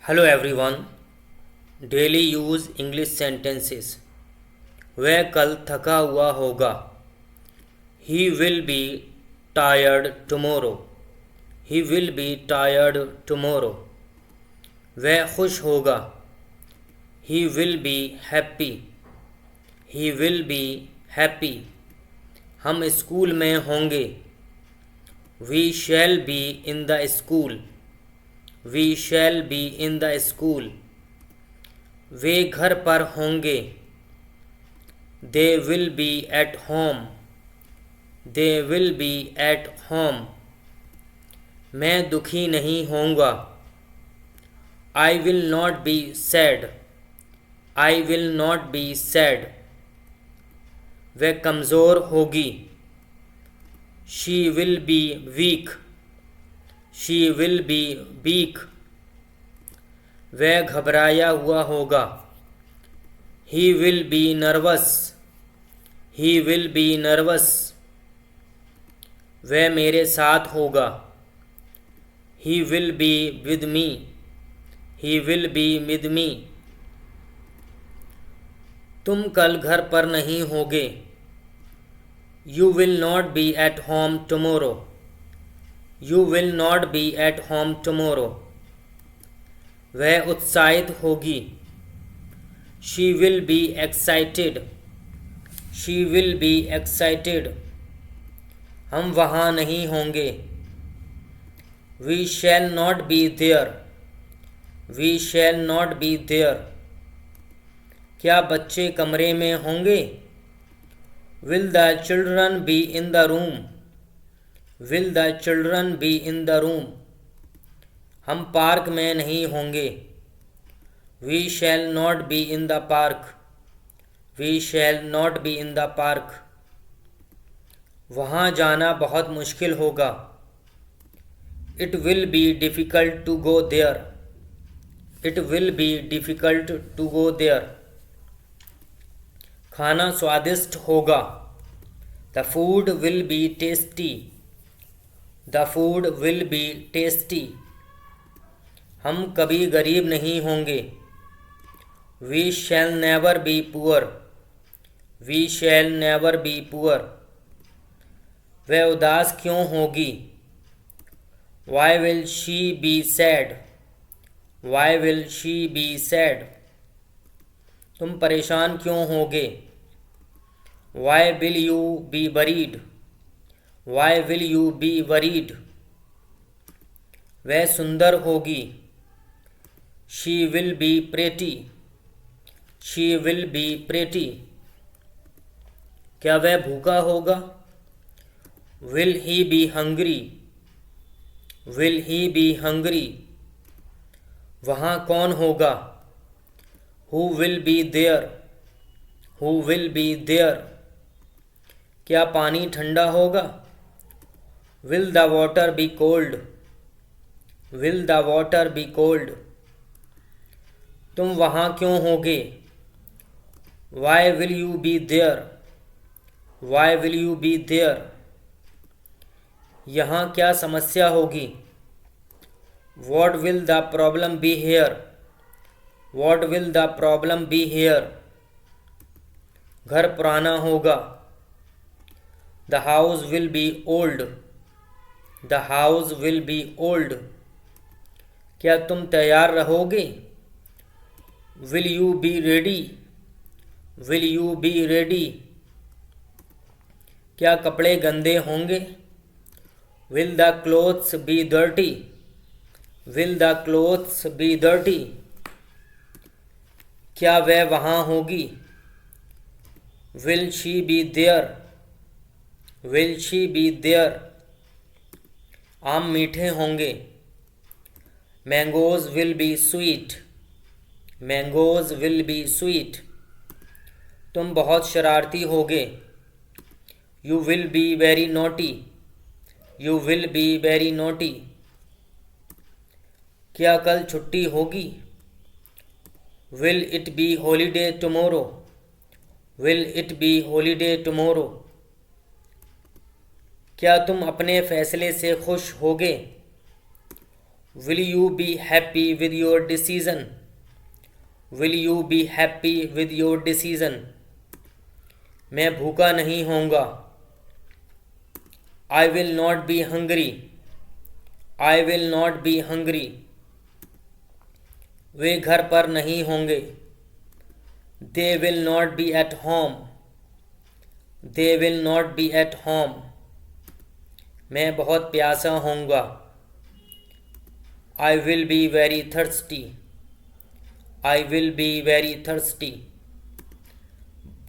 Hello everyone. Daily use English sentences. वह कल थका हुआ होगा। He will be tired tomorrow. He will be tired tomorrow. वह खुश होगा। He will be happy. He will be happy. हम स्कूल में होंगे। We shall be in the school. We shall be in the school. वे घर पर होंगे। They will be at home. They will be at home. मैं दुखी नहीं होऊंगा। I will not be sad. I will not be sad. वह कमज़ोर होगी। She will be weak. She will be weak. वह घबराया हुआ होगा। He will B nervous. He will B nervous. वह मेरे साथ होगा। He will be with me. He will be with me. तुम कल घर पर नहीं होगे। You will not B at home tomorrow. You will not B at home tomorrow. वह उत्साहित होगी। She will be excited. She will be excited. हम वहाँ नहीं होंगे। We shall not be there. We shall not be there. क्या बच्चे कमरे में होंगे? Will the children be in the room. Will the children be in the room. हम पार्क में नहीं होंगे। We shall not be in the park. We shall not be in the park. वहाँ जाना बहुत मुश्किल होगा। It will be difficult to go there. It will be difficult to go there. खाना स्वादिष्ट होगा। The food will be tasty. The food will be tasty. हम कभी गरीब नहीं होंगे। We shall never be poor. We shall never be poor. वह उदास क्यों होगी? Why will she be sad. Why will she be sad. तुम परेशान क्यों होगे? Why will you be worried. Why will you be worried. वह सुंदर होगी। She will be pretty. She will be pretty. क्या वह भूखा होगा? Will he be hungry. Will he be hungry. वहाँ कौन होगा? Who will be there. Who will be there. क्या पानी ठंडा होगा? Will the water be cold. Will the water be cold. तुम वहाँ क्यों होगे? Why will you be there. Why will you be there. यहाँ क्या समस्या होगी? What will the problem be here. What will the problem be here. घर पुराना होगा। The house will be old. The house will be old. क्या तुम तैयार रहोगे? Will you be ready. Will you be ready. क्या कपड़े गंदे होंगे? Will the clothes be dirty. Will the clothes be dirty. क्या वह वहाँ होगी? Will she be there. Will she be there. आम मीठे होंगे। Mangoes will be sweet. Mangoes will be sweet. तुम बहुत शरारती होगे। You will be very naughty. You will be very naughty. क्या कल छुट्टी होगी? Will it be holiday tomorrow. Will it be holiday tomorrow. क्या तुम अपने फैसले से खुश होगे? Will you be happy with your decision? Will you be happy with your decision? मैं भूखा नहीं होऊंगा. I will not be hungry. I will not be hungry. वे घर पर नहीं होंगे. They will not be at home. They will not be at home. मैं बहुत प्यासा होऊंगा. I will be very thirsty. I will be very thirsty.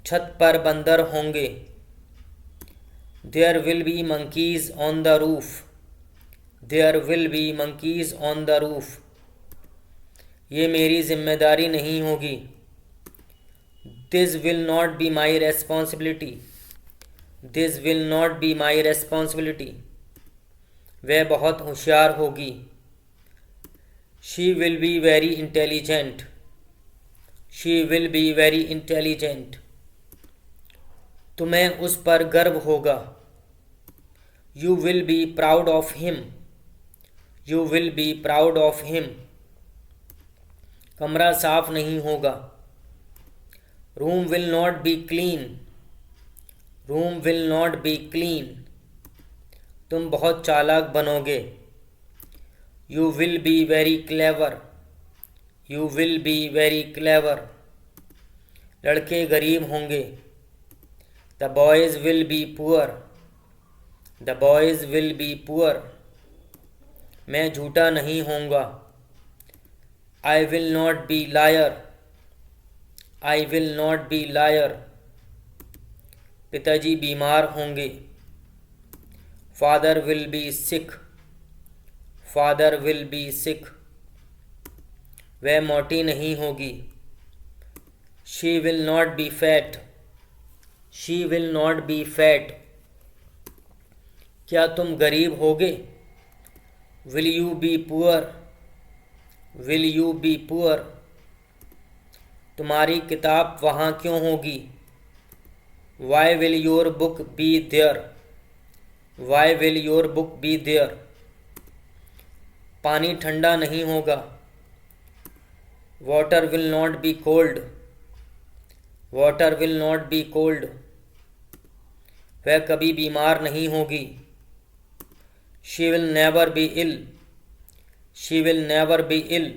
छत पर बंदर होंगे. There will be monkeys on the roof. There will be monkeys on the roof. ये मेरी जिम्मेदारी नहीं होगी. This will not be my responsibility. This will not be my responsibility. वह बहुत होशियार होगी. She will be very intelligent. She will be very intelligent. तुम्हें उस पर गर्व होगा. You will be proud of him. You will be proud of him. कमरा साफ नहीं होगा. Room will not be clean. Room will not be clean. तुम बहुत चालाक बनोगे. You will be very clever. You will be very clever. लड़के गरीब होंगे. The boys will be poor. The boys will be poor. मैं झूठा नहीं होऊंगा. I will not be liar. I will not be liar. पिताजी बीमार होंगे. Father will be sick. Father will be sick. वह मोटी नहीं होगी. She will not be fat. She will not be fat. क्या तुम गरीब होगे? Will you be poor? Will you be poor? तुम्हारी किताब वहाँ क्यों होगी? Why will your book be there? Why will your book be there? पानी ठंडा नहीं होगा. Water will not be cold. Water will not be cold. वह कभी बीमार नहीं होगी. She will never be ill. She will never be ill.